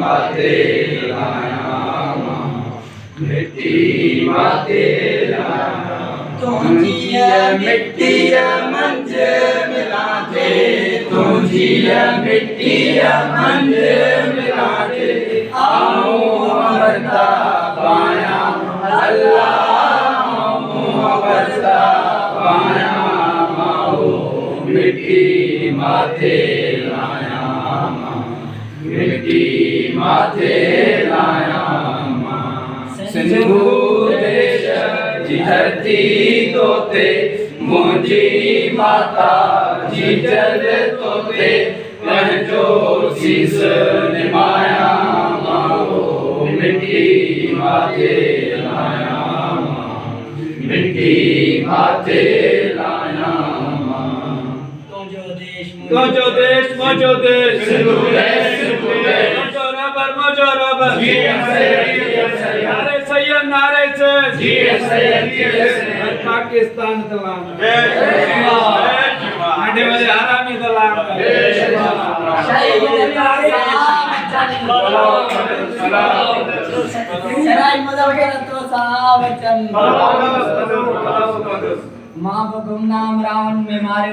माते लाया मिट्टी माते लाया तुझी मिट्टी मंज मिला दे तुझी मिट्टी मंज मिला दे आओ अमरता पाया अल्लाह अमरता पाया आओ मिट्टी माथे लाया मिट्टी माथे लाया सिंधु देश जी धरती तोते मुझी माता जी जल तोते जो शीस निमाया माओ मिट्टी माथे लाया मिट्टी माथे लाया मुझो देश सिंधु देश मुझो रबर नारे से पाकिस्तान तलाम आने वाले आरामी तलाम माँ को गुमनाम रावण में मारे